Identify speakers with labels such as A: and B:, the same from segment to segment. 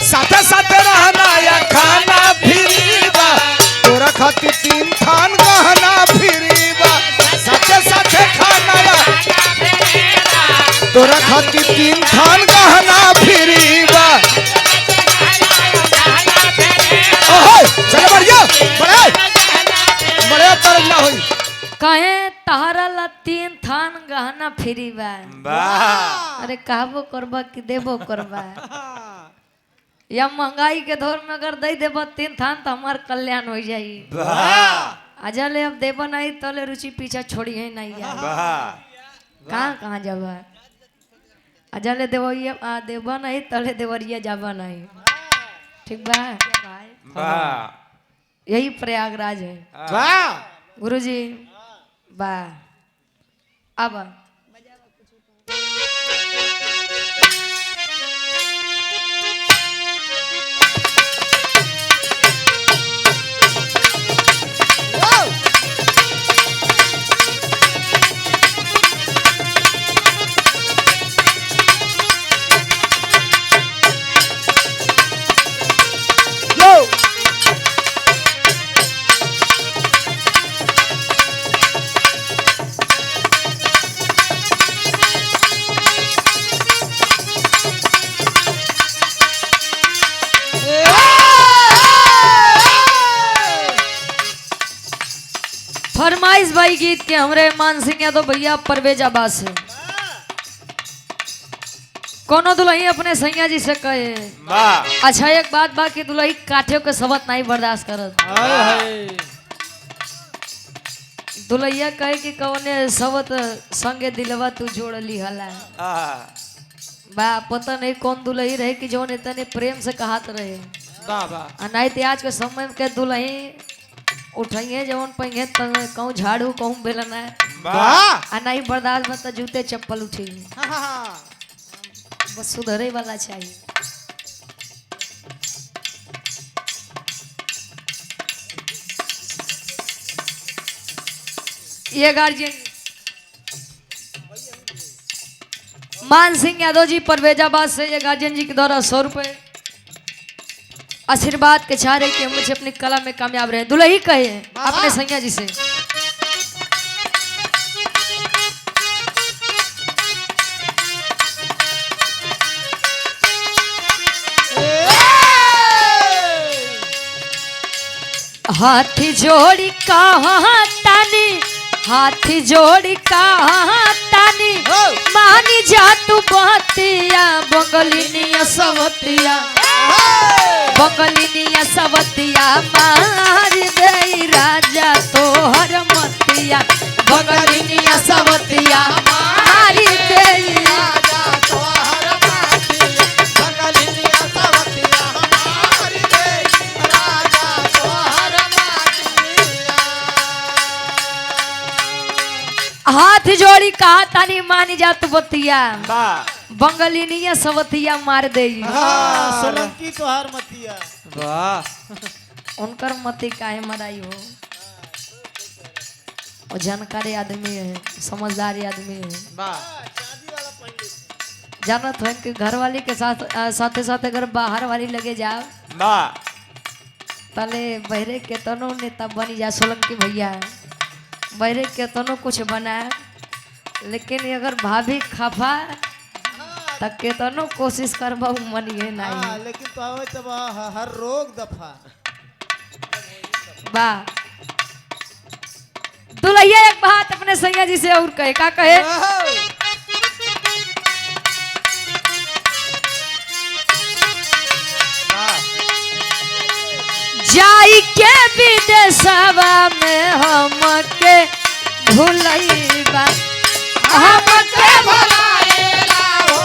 A: साथे साथे रहना या खाना फ्री बा तोरा खातिर 3 थान गहना फ्री बा साथे साथे खाना या तोरा खातिर 3 थान गहना फ्री बा ओहो चल बढ़िया बड़े बड़े तर ना होई
B: कहे तहरा ला 3 थान गहना फ्री बा
C: वाह
B: अरे कहबो करबा कि देबो करबा या महंगाई के दौर में अगर दे देबा 3 थान तो हमार कल्याण हो जाई
C: वाह
B: आजा ले अब देबा नहीं तो ले रुचि पीछा छोड़ी है नहीं यार
C: वाह
B: कहाँ जाबा आजा ले देबा देबा नहीं तो ले देवरिया जाबा नहीं ठीक बा
C: वाह
B: यही प्रयागराज है
A: वाह
B: गुरुजी बा अब फरमाइश भाई गीत के हमरे मान सिंह यादव भैया परवेज आबाद से कोनो दुल्ही अपने सैया जी से कहे
C: वाह
B: अच्छा एक बात बा कि दुल्ही काठियों के सबत नहीं बर्दाश्त करत दुल्हिया कहे कि कौने सबत संगे दिलवा तू जोड़ ली हला बा पता नहीं कौन दुल्ही रहे कि जो इतने प्रेम से कहत रहे
A: वाह वाह
B: नहीं तो आज के समय के दुल्ही उठाइए जवन पहिए कहूँ झाड़ू कहूँ बेलना
A: वाह
B: आ नहीं बर्दाश्त में तो जूते चप्पल उठी
A: हाँ
B: बस सुधरे वाला चाहिए ये गार्जियन मान सिंह यादव जी परवेजाबाद से ये गार्जियन जी के द्वारा 100 रुपए आशीर्वाद के चारे कि मुझे अपनी कला में कामयाब रहे दुल्ही कहे अपने सैया जी से हाथी जोड़ी कहा तानी हाथी जोड़ी कहा तानी मानी जा तू बहतिया बंगलिनिया सवतिया बंगलिनिया सवतिया मार दे राजा तोहर मतिया बंगलिनिया सवतिया मार दे राजा तोहर मतिया बंगलिनिया सवतिया मार दे राजा तोहर मतिया हाथ जोड़ी कहा तानी मानी जा तू बतिया बंगलिनिया सवतिया मार दे
A: सोलंकी तोहार मतिया
C: वाह
B: उनकर मती काहे मराई हो और जानकारी आदमी है समझदारी आदमी है जानत हो कि घर वाली के साथ साथे साथ अगर बाहर वाली लगे जाओ तले बहरे के तनो नेता बनी जा सोलंकी भैया बहरे के तनो कुछ बना लेकिन अगर भाभी खफा तक के तनो कोशिश करबा मनिए नहीं
A: लेकिन तो आवे तब हर रोग दफा
B: वाह दुल्हिया एक बात अपने सैया जी से और कहे का कहे जाई के विदेशवा में हमके भुलैबा हमके भुलाएला हो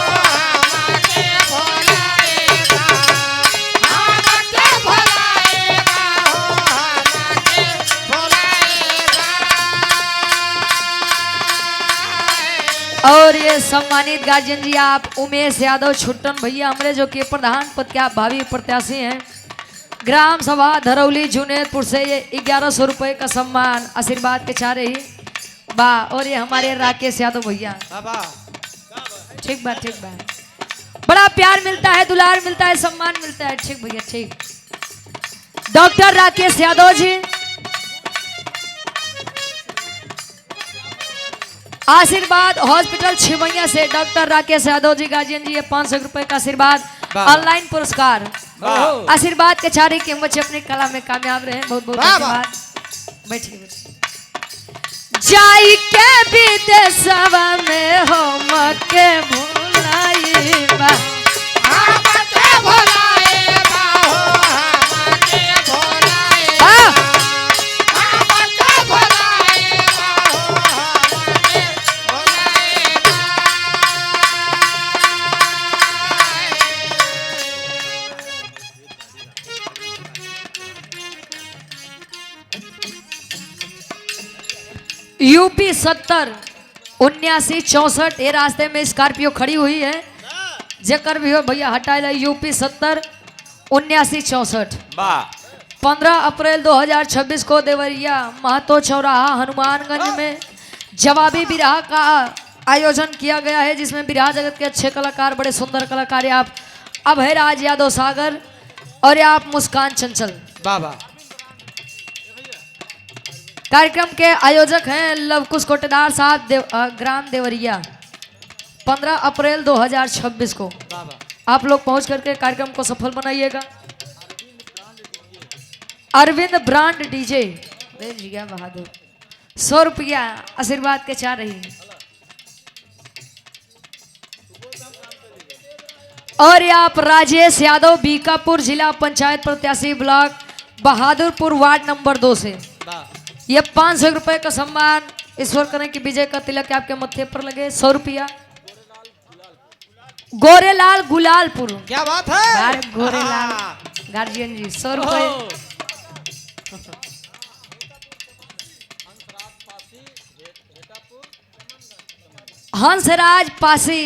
B: हमके भुलाएला हमके भुलाएला हो हमके भुलाएला। और ये सम्मानित गार्जियन जी आप उमेश यादव छुट्टन भैया हमारे जो कि प्रधान पद के आप भावी प्रत्याशी हैं ग्राम सभा धरौली जुनेदपुर से ये 1100 रुपए का सम्मान आशीर्वाद के चाह रही बा। और ये हमारे राकेश यादव भैया ठीक बा बड़ा प्यार मिलता है, दुलार मिलता है, सम्मान मिलता है। ठीक भैया ठीक। डॉक्टर राकेश यादव जी, आशीर्वाद हॉस्पिटल छिमैया से डॉक्टर राकेश यादव जी गार्जियन जी, ये 500 रुपए का आशीर्वाद ऑनलाइन पुरस्कार। आशीर्वाद के चारे के बच्चे अपनी कला में कामयाब रहे। बहुत बहुत धन्यवाद। बैठिए। जाई के विदेशवा में हम के भुलाई बा, यूपी 70 79 64 ये रास्ते में स्कॉर्पियो खड़ी हुई है। जेकर भी हो भैया हटा ले। यूपी 70 79 64 15 अप्रैल 2026 को देवरिया महतो चौराहा हनुमानगंज में जवाबी बिरहा का आयोजन किया गया है, जिसमें बिरहा जगत के अच्छे कलाकार, बड़े सुंदर कलाकार आप अभयराज यादव सागर और आप मुस्कान चंचल।
A: बाबा
B: कार्यक्रम के आयोजक हैं लवकुश कोटेदार साहब ग्राम देवरिया। 15 अप्रैल 2026 को आप लोग पहुंच करके कार्यक्रम को सफल बनाइएगा। अरविंद ब्रांड डीजे जिया बहादुर 100 रुपया आशीर्वाद के चाह रही। और आप राजेश यादव बीकापुर जिला पंचायत प्रत्याशी ब्लॉक बहादुरपुर वार्ड नंबर 2 से ये 500 रुपए का सम्मान ईश्वर करें कि विजय का तिलक आपके मत्थे पर लगे। 100 रुपया। गोरेलाल गुलालपुर,
A: क्या बात है।
B: गोरेलाल गार्जियन जी 100 रुपए। हंसराज पासी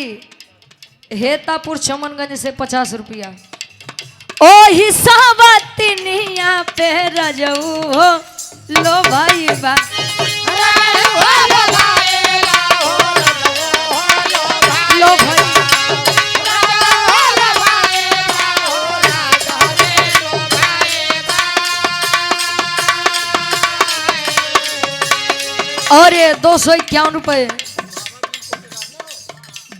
B: हेतापुर चमनगंज से 50 रुपया। ओ हिसाबतिनिया पे रजऊ हो लो भाई बा, लो भाई और ये 251 रुपए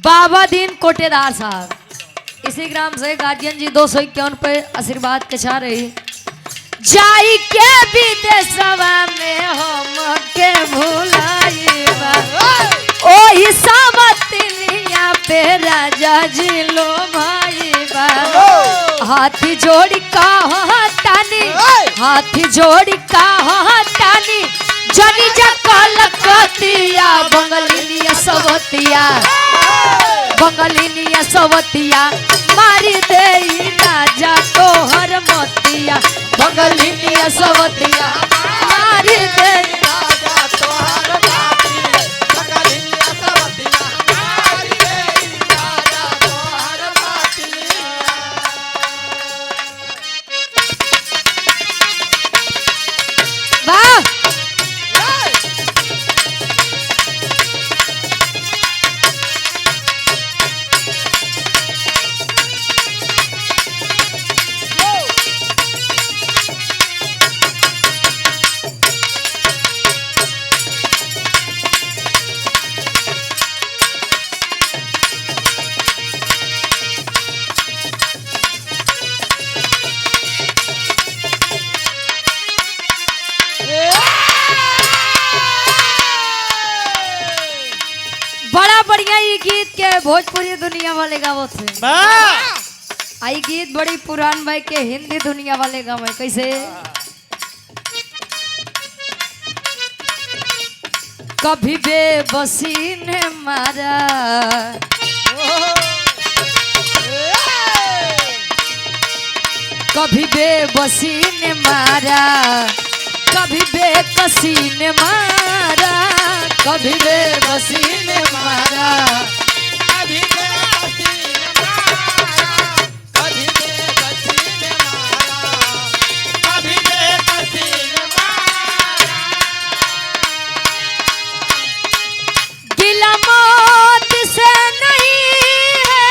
B: बाबा दीन कोटेदार साहब इसी ग्राम से गार्जियन जी 251 रुपए आशीर्वाद के चाह रही। जाई के विदेशवा में हम के भुलाईबा, ओ हिसाबतिनिया पे राजा जी लो भाईबा। हाथी जोड़ी कहतानी, हाथी जोड़ी कहतानी, जनी जकलकतिया बंगलिनिया सवतिया, बंगलिनिया सवतिया मारी देई राजा तोहर मतिया, बंगलिनिया सवतिया मारी देई राजा तोहर मतिया, बंगलिनिया सवतिया मारी देई राजा तोहर मतिया। वाह गीत के भोजपुरी दुनिया वाले गावत थे। आई गीत बड़ी पुरान भाई के हिंदी दुनिया वाले गावे कैसे। कभी बेबसी ने मारा, कभी बेबसी ने मारा, कभी बेकसी ने मारा, कभी बेबसी ने मारा, कभी बेबसी ने मारा, कभी बेकसी ने मारा, कभी बेकसी ने मारा। गिला मौत से नहीं है,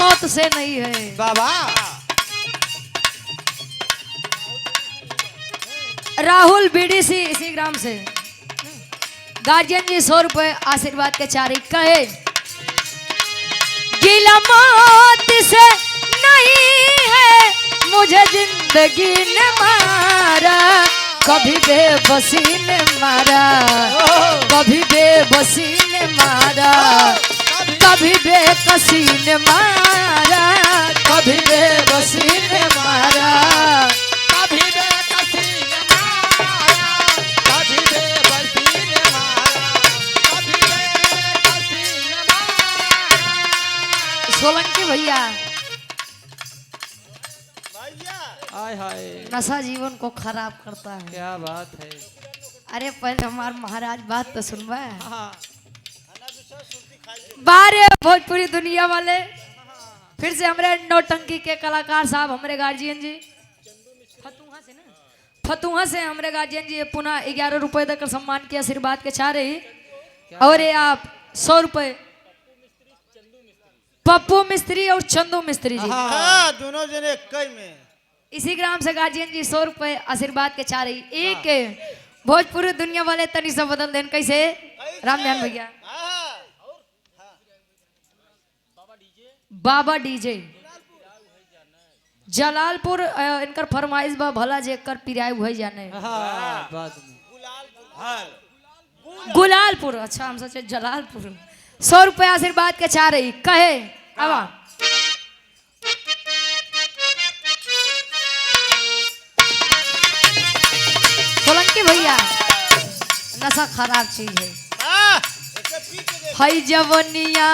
B: मौत से नहीं है।
C: बाबा
B: राहुल बीडीसी इसी ग्राम से गार्जियन जी 100 रुपए आशीर्वाद के चारी कहे गिला मौत से नहीं है मुझे जिंदगी ने मारा, कभी बेबसी ने मारा, कभी बेबसी ने मारा, कभी बेकसी ने मारा, कभी बेबसी ने मारा,
C: कभी बेकसी ने मारा, कभी बेबसी ने मारा, कभी बेकसी ने मारा।
B: सोलंकी भैया
C: हाय हाय
B: नशा जीवन को खराब करता है।
C: क्या बात है।
B: अरे पहले हमारे महाराज बात तो सुनवा।
C: हाँ
B: बारे भोजपुरी दुनिया वाले फिर से हमारे नौटंकी के कलाकार साहब हमारे गार्जियन जी फतुहा से हमारे गार्जियन जी पुनः 11 रुपए देकर सम्मान के आशीर्वाद के चाह रही। और ये आप 100 रुपए पप्पू मिस्त्री और चंदू मिस्त्री जी
D: हाँ दोनों जने कई में
B: इसी ग्राम से गार्जियन जी 100 रुपए आशीर्वाद के चाह रही। एक भोजपुरी दुनिया वाले तनी से बदल देन कैसे राम ध्यान भैया बाबा डीजे जलालपुर इनकर फरमाइश बा भला जेकर पिराय हुई जाने
C: हाँ बाद में
B: गुलालपुर। अच्छा हम सोचे जलालपुर। 100 रुपए आशीर्वाद के चाह रही कहे अब सोलंकी भैया नशा खराब चीज है। हई जवनिया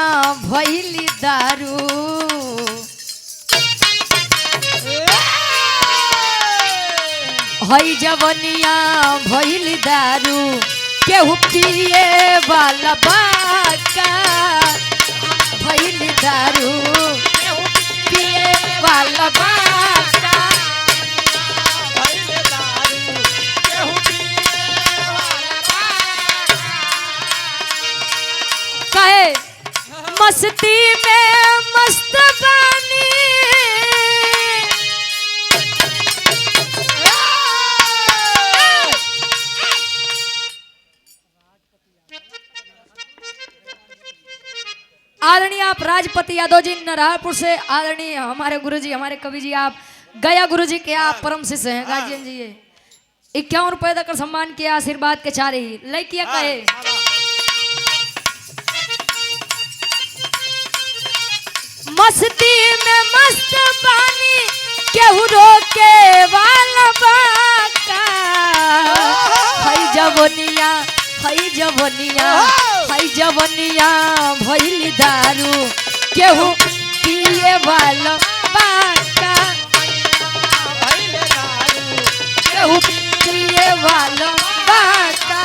B: भइली दारू हई जवनिया भइली दारू केहू पिए वाला बाका भइली दारू केहू पिए वाला बाका कहे मस्ती में मस्त बानी आदरणीय आप राजपति यादव जी नरहारपुर से आदरणीय हमारे गुरुजी हमारे कवि जी आप गया गुरुजी के आप परम शिष्य हैं गार्जियन जी। 51 रुपए देकर सम्मान किया आशीर्वाद के चाह रही लड़कियां कहे मस्ती में मस्त पानी केहू रोके वाला बाका हई जवनिया हई जवनिया हई जवनिया भइली दारू केहू पिए वाला बाका केहू पिए वाला बाका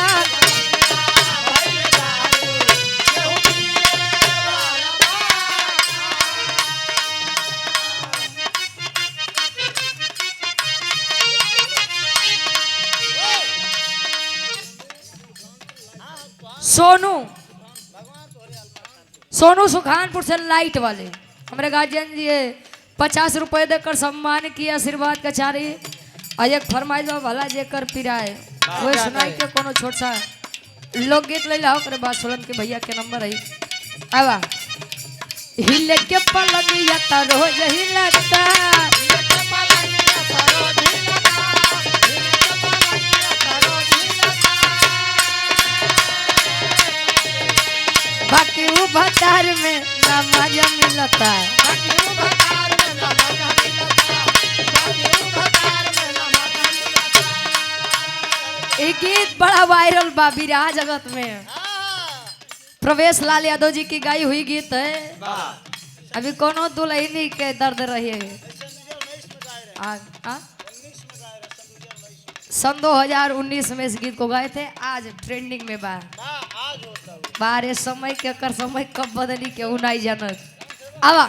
B: सोनू सुखानपुर से लाइट वाले हमारे गार्जियन जी 50 रुपए देकर सम्मान किया आशीर्वाद का चारी और एक फरमाइश भला जेकर पिराए वो सुनाई के कोनो छोट सा लोकगीत ले लाओ करे बात सोलन के भैया के नंबर है आवा हिले के पलंगिया त रोज हिलता बाकी वो भतार में ना मजा मिलता ये गीत बड़ा वायरल बा बिरहा जगत में प्रवेश लाल यादव जी की गाई हुई गीत है। अभी कोनो दुल्हनी के दर्द रही है सन 2019 में इस गीत को गाए थे आज ट्रेंडिंग में बा बारे समय के कर समय कब बदली के उनाई जानत आवा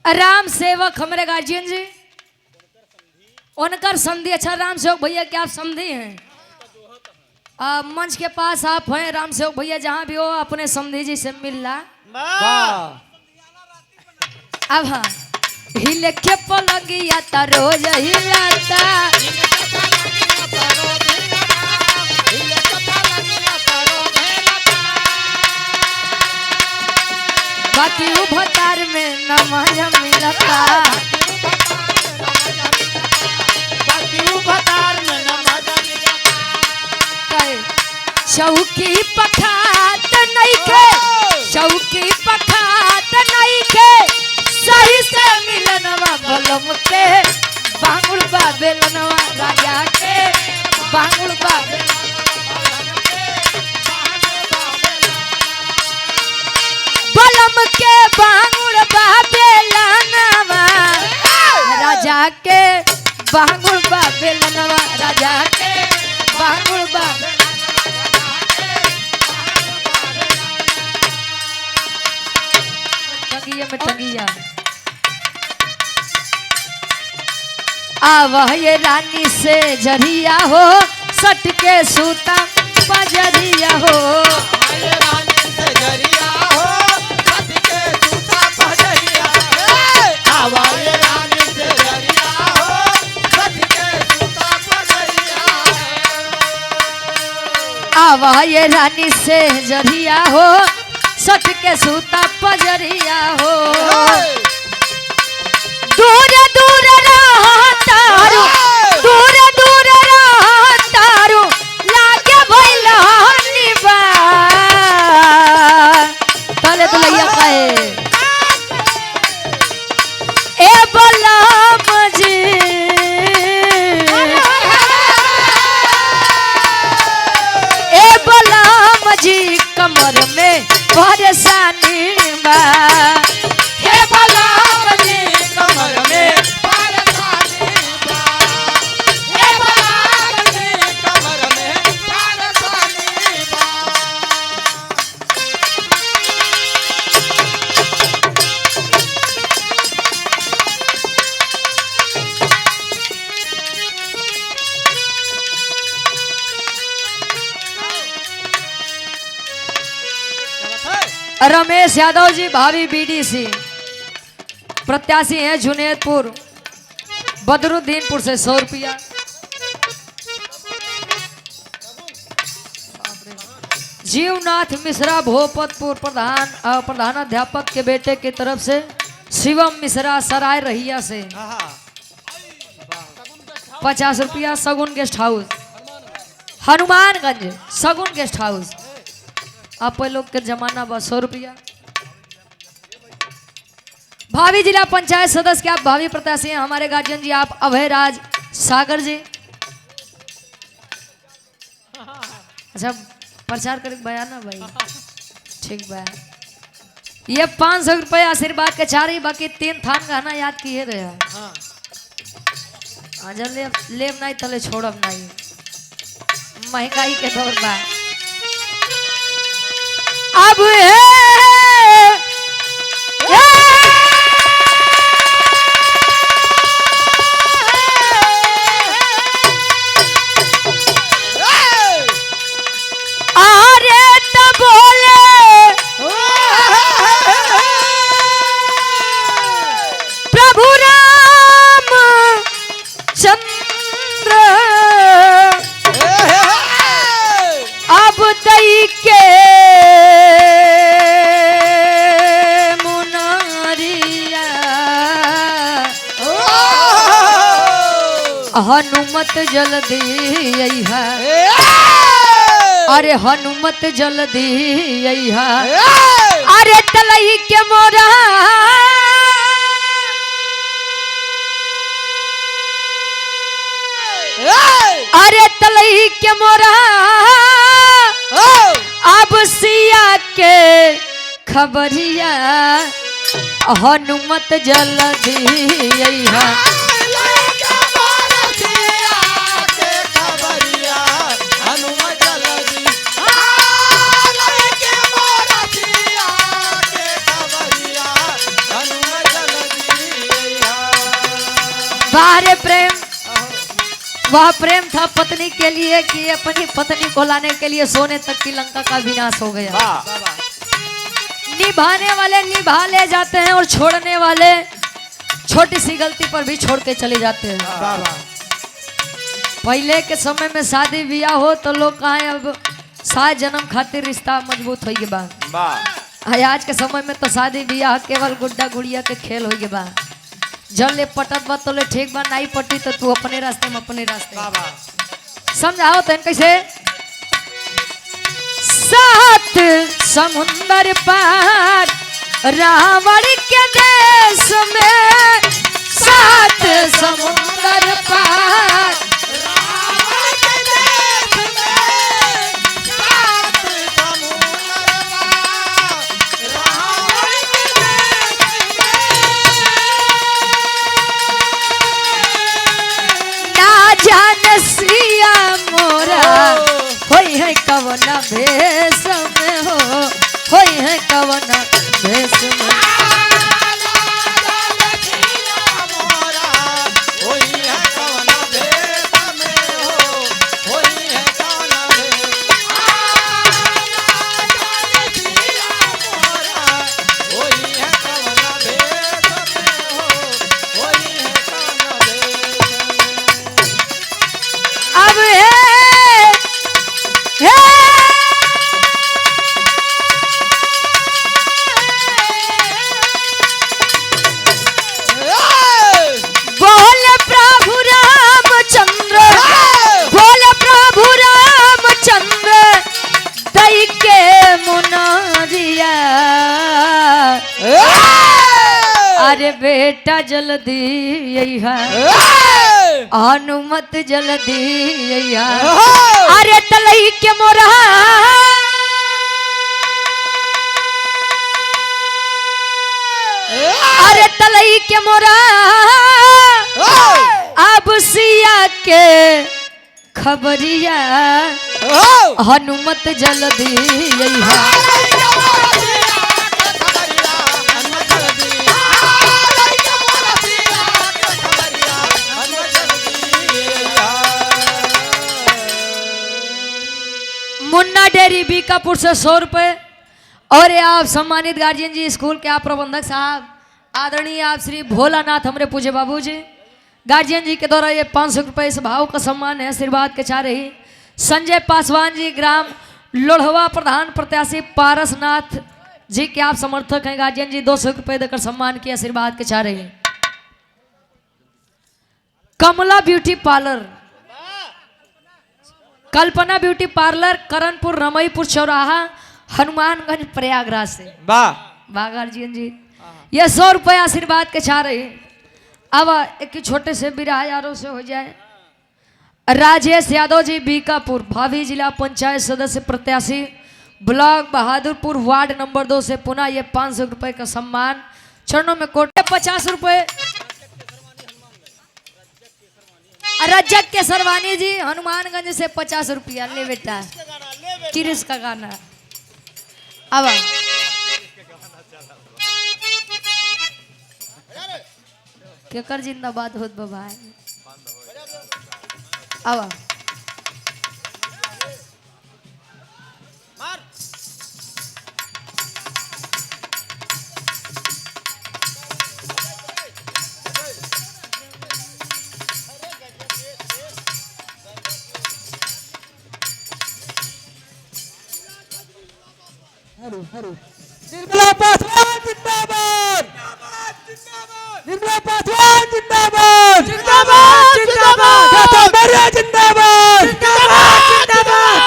B: राम सेवक हमारे गार्जियन जी उनकर संधि अच्छा राम सेवक भैया क्या आप समझे हैं मंच के पास आप हैं राम सेवक भैया, जहाँ भी हो अपने समधी जी से मिल ला।
C: वाह
B: अब हाँ हिले के पलंगिया ता रोज हिलाता, बाकी उभतार में न मजा मिलता, चौकी पखात नहीं खे, चौकी पखात नहीं खे, सही से मिलनवा बलम के बांगुड़ बेलनवा राजा के बांगुड़ बलम के बांगुड़ बेलनवा राजा के बांगुड़ बेलनवा राजा के बांगुड़ टंगिया में टंगिया। आवा ये रानी से जरिया हो, सट के सूता बजरिया हो, आवा ये रानी से जरिया हो, सट के सूता पजरिया हो, दूर दूर रहतारू, दूर दूर रहतारू, लागे भइला निबा तले तो लइया कहे ए बलम जी, ए बलम जी कमर में परेशानी बा, हे बलम जी कमर में परेशानी बा, हे बलम जी कमर में परेशानी बा। रमेश यादव जी भावी बीडीसी प्रत्याशी हैं जुनेदपुर बदरुद्दीनपुर से 100 रुपया। जीवनाथ मिश्रा भोपतपुर प्रधानाध्यापक के बेटे की तरफ से शिवम मिश्रा सराय रहिया से 50 रुपया। सगुन गेस्ट हाउस हनुमानगंज, सगुन गेस्ट हाउस आप लोग के जमाना बस 100 रुपया। भावी जिला पंचायत सदस्य के आप भावी प्रत्याशी हैं हमारे गार्जियन जी, आप अभय राज सागर जी। अच्छा प्रचार कर बयान ना भाई, ठीक बा। ये 500 रुपया आशीर्वाद के 4 ही, बाकी 3 थान गहना याद किए रहे। जब लेब नहीं तले छोड़ब नहीं, महंगाई के दौर बा। अब अरे तो बोले प्रभु राम चंद्र अब दई के हनुमत जल्दी अइहा, अरे हनुमत जल्दी अइहा, अरे तलई के मोरा अरे तलई के मोरा अब सिया के खबरिया हनुमत जल्दी अइहा। बारे प्रेम वह प्रेम था पत्नी के लिए कि अपनी पत्नी को लाने के लिए सोने तक की लंका का विनाश हो गया। निभाने वाले निभा ले जाते हैं और छोड़ने वाले छोटी सी गलती पर भी छोड़ के चले जाते हैं। पहले के समय में शादी ब्याह हो तो लोग कहें अब 7 जन्म खातिर रिश्ता मजबूत हो गया बा। आज के समय में तो शादी ब्याह केवल गुड्डा गुड़िया के खेल हो गया बा। जल ले पटत बा तो ले ठीक बा, नहीं पटी तो तू अपने रास्ते में अपने रास्ते। समझाओ तो कैसे? 7 समुंदर पार रावण के देश में, 7 समुंदर पार
A: रावण के देश में, 7 समुंदर पार रावण के देश में।
B: ना जान सिया मोरा होई है कवना भेष में हो, होई है कवना भेष में। अब बोल प्रभु रामचंद्र, बोल प्रभु रामचंद्र दई के मुनारिया। अरे बेटा जल्दी यही अनुमत जल्दी अरे तलई के मोरा अरे तलई के मोरा अब सिया के खबरिया हनुमत जल्दी मुन्ना डेयरी बीकापुर से 100 रुपए। और ये आप सम्मानित गार्जियन जी, स्कूल के आप प्रबंधक साहब, आदरणीय आप श्री भोलानाथ हमरे पूजे बाबू जी, गार्जियन जी के द्वारा ये 500 रुपए इस भाव का सम्मान है, आशीर्वाद के चाह रही। संजय पासवान जी ग्राम लोढ़वा प्रधान प्रत्याशी पारसनाथ जी के आप समर्थक हैं, गार्जियन जी 200 रुपए देकर सम्मान किया, आशीर्वाद के चाह रही। कमला ब्यूटी पार्लर, कल्पना ब्यूटी पार्लर, करणपुर रमईपुर चौराहा, हनुमानगंज प्रयागराज से। वाह गार्जियन जी, ये 100 रुपए आशीर्वाद के चाह रही। अब एक छोटे से बिरहा यारों से हो जाए। राजेश यादव जी बीकापुर, भावी जिला पंचायत सदस्य प्रत्याशी, ब्लॉक बहादुरपुर, वार्ड नंबर 2 से पुनः ये 500 रुपए का सम्मान चरणों में कोटे। 50 रुपए रजक के सरवानी जी हनुमानगंज से 50 रुपया ले बेटा, किरिस का गाना। अब केकर जिंदाबाद होत बाबा। अब
C: निर्मला पासवान जिंदाबाद, निर्मला पासवान जिंदाबाद, जिंदाबाद जिंदाबाद, जिंदाबाद जिंदाबाद,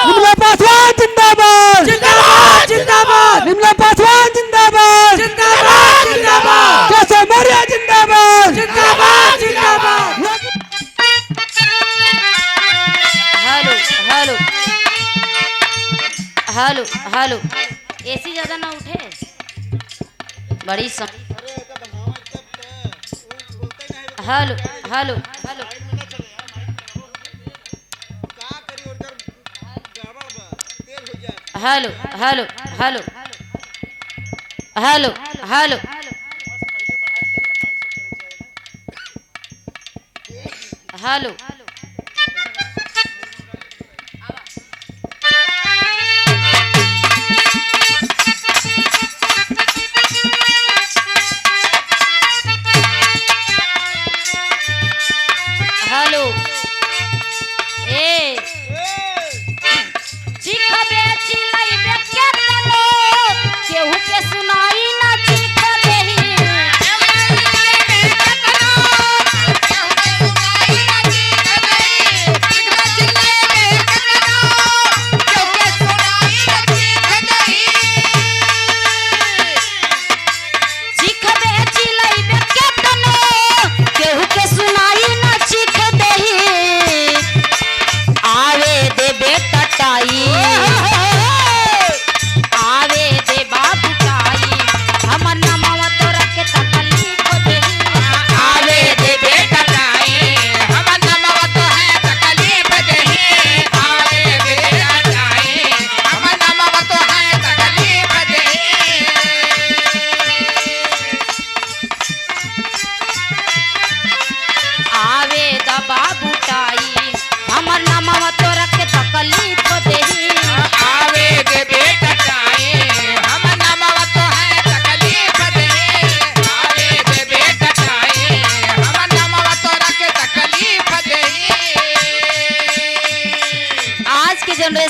C: निर्मला पासवान जिंदाबाद, जिंदाबाद जिंदाबाद, निर्मला पासवान जिंदाबाद, जिंदाबाद जिंदाबाद, कैसे मौर्य जिंदाबाद, जिंदाबाद जिंदाबाद।
E: Hello hello hello hello, AC ज्यादा ना उठे, बड़ी सम। Hello hello hello hello hello hello hello hello hello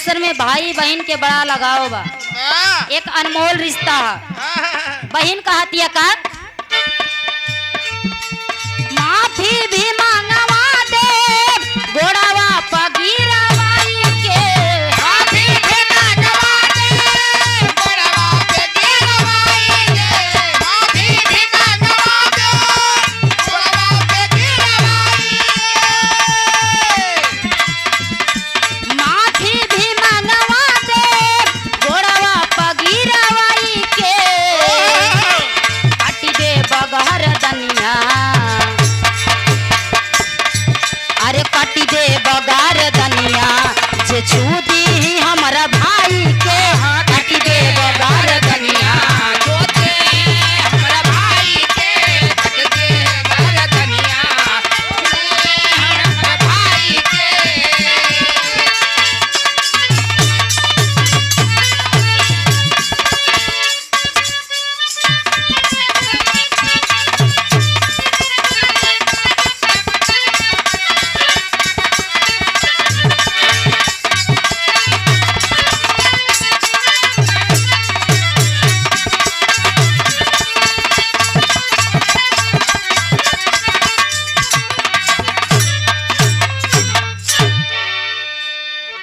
E: दोसर में भाई बहन के बड़ा लगाव बा। एक अनमोल रिश्ता है। बहन कहतिया का माफी भी मांगवा दे गोड़ावा पगीरावाई के। माफी भी मांगवा दे गोड़ावा पगीरावाई के। माफी भी मांगवा दे गोड़ावा पगीरावाई के। माफी भी मांगवा दे गोड़ावा पगीरावाई के। काटी दे बगहर दनिया अरे काटी दे बगार दनिया जे छूदी हमारा भाई के। काटी दे बगार दनिया जो दे हमारा भाई के। काटी दे बगार दनिया हमारा भाई के।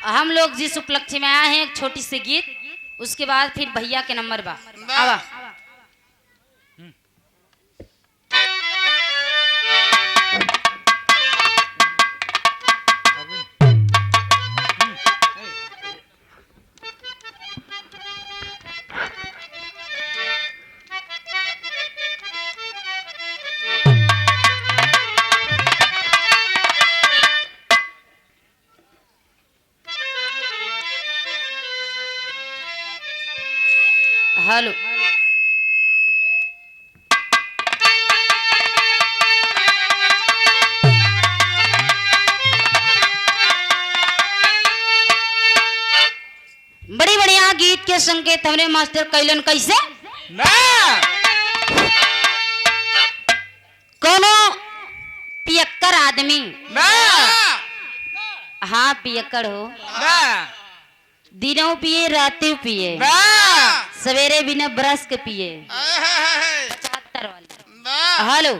E: हम लोग जिस उपलक्ष्य में आए हैं एक छोटी सी गीत, उसके बाद फिर भैया के नंबर बा आवा। हेलो बड़ी बढ़िया गीत के संकेत हमरे मास्टर कैलन कैसे कोनो पियक्कर आदमी हाँ पियक्कर हो दिनों पिए रातें पिए सवेरे बिना ब्रश के पिए 75 वाले। हेलो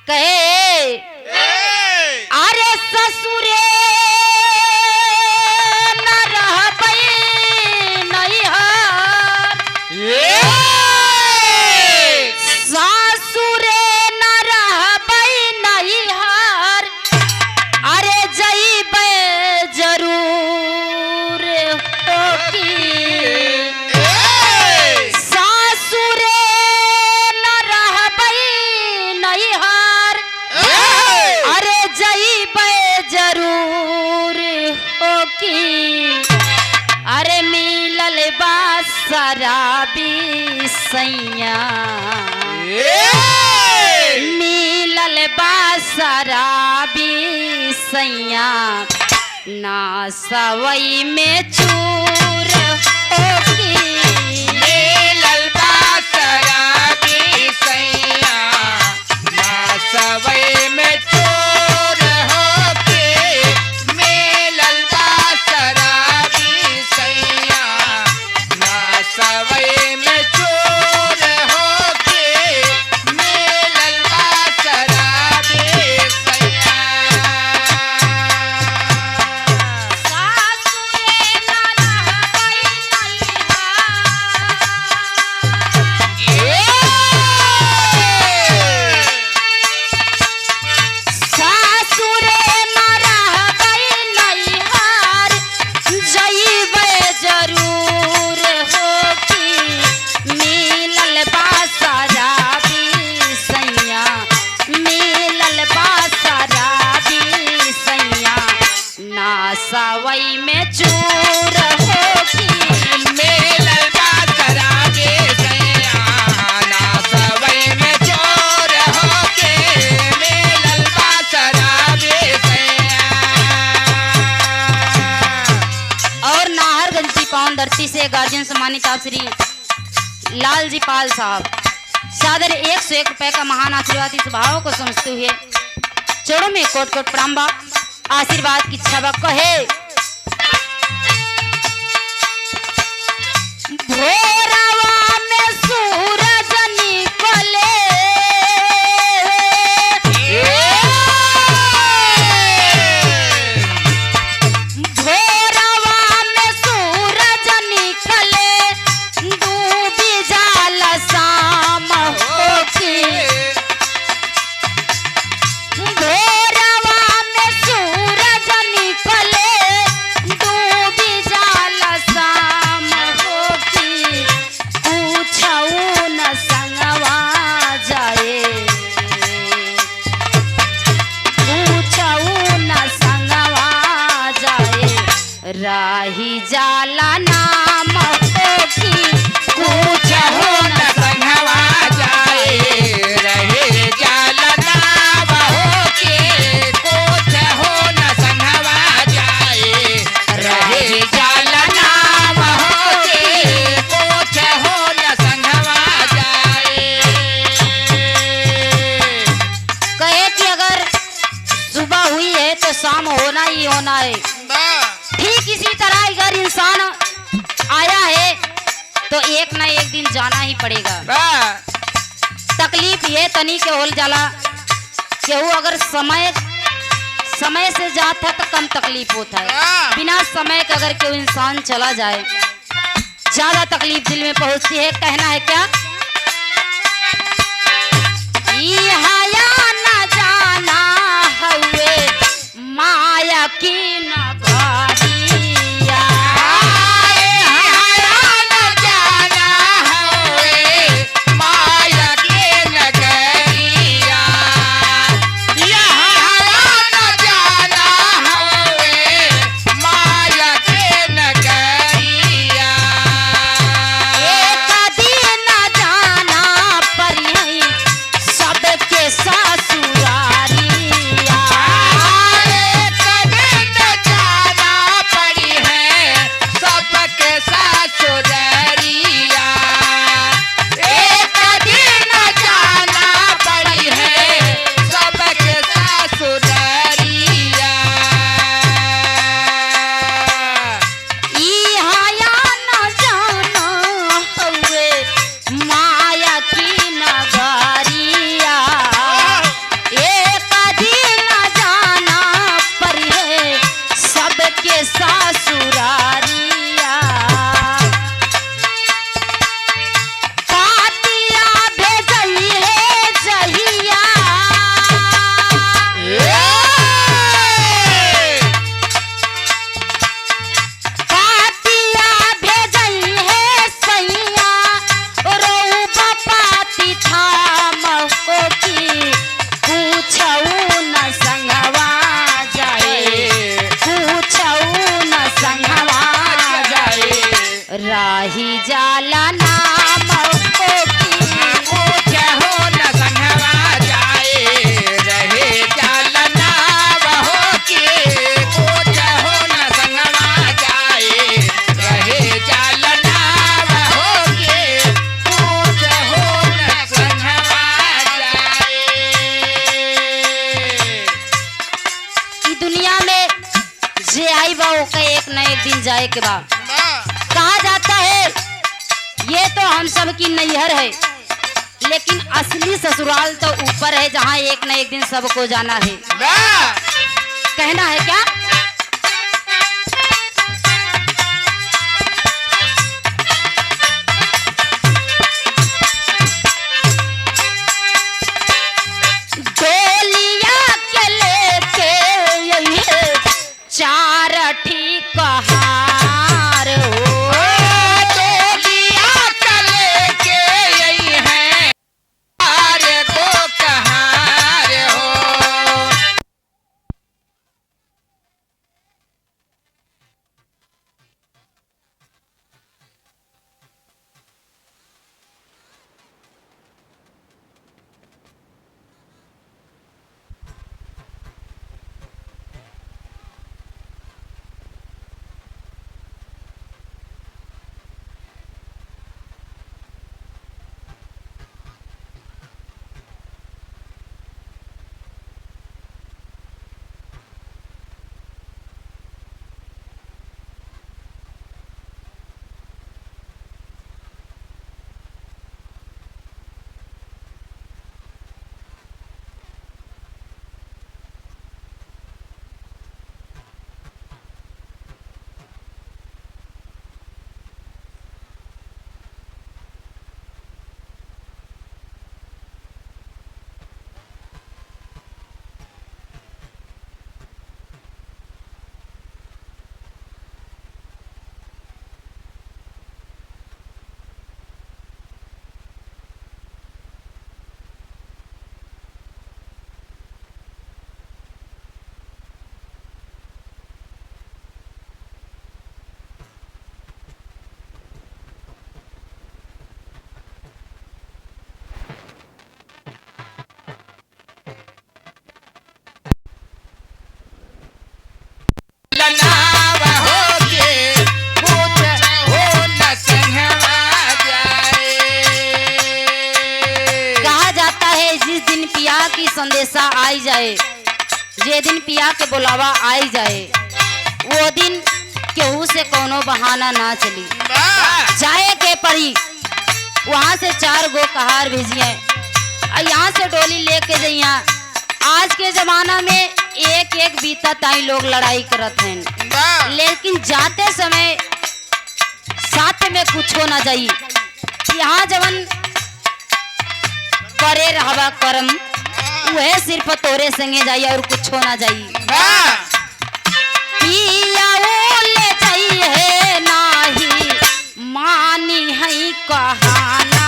E: कहे अरे ससुरे शराबी सैया मिलल बा शराबी सैया ना सवई में चूर होगी। मिलल बा शराबी सैया ना सवई में चूर होगी। मिलल बा शराबी सैया सवई में चोर होके मिलल बा शराबी सैया। सासुरे ना गार्जियन सम्मानित आप श्री लाल जी पाल साहब सादर 101 रुपए का महान आशीर्वाद इस भाव को समझते हुए चरणों में कोट कोट प्रणाम बा। आशीर्वाद की छबक कहे भोरवा में सूरज निकले भोरवा में सूरज निकले डूबी जाल शाम होती भोरवा में सूरज निकले डूबी जाल शाम होती पूछऊ न संगवा जाए पूछऊ न संगवा जाए राही जाला नाम होती पूछऊ न संगवा जाए
C: रहे जालना बहो के कुछ हो न संगवा जाए रहे जालना बहो के कुछ हो न संगवा जाए।
E: कहे कि अगर सुबह हुई है तो शाम होना ही होना है। ठीक इसी तरह अगर इंसान आया है तो एक ना एक दिन जाना ही पड़ेगा। तकलीफ ये तनी के होल जाला केहू अगर समय से जाता है तो कम तकलीफ होता है। बिना समय के अगर केहू इंसान चला जाए ज्यादा तकलीफ दिल में पहुंचती है। कहना है क्या इहाया न जाना हुए माया की नगरिया
C: माया के नगरिया
E: राही जाला नाम होती
C: कुछ हो न संगवा जाए रहे जालना बहो के कुछ हो न संगवा जाए रहे जालना बहो के कुछ हो न संगवा जाए।
E: ई दुनिया में जे आई बा ओके एक न एक दिन जाए के बा। कहा जाता है ये तो हम सब की नैहर है लेकिन असली ससुराल तो ऊपर है जहाँ एक न एक दिन सबको जाना है। कहना है क्या डोलिया के लेके यही चार ठीक कहार हो आई जाए, जे दिन पिया के बुलावा आई जाए, वो दिन केहू से कोनो बहाना ना चली, जाए के पड़ी। वहाँ से 4 गो कहार भेजिए, यहाँ से डोली लेके जइया। आज के जमाना में एक एक बीता ताई लोग लड़ाई करत हैं, लेकिन जाते समय साथ में कुछ हो ना जाई। यहाँ जवन करे रहबा करम, वह सिर्फ तोरे संगे जाई और कुछ हो ना जाई। पिया ले जाई है नाही मानी है कहाना।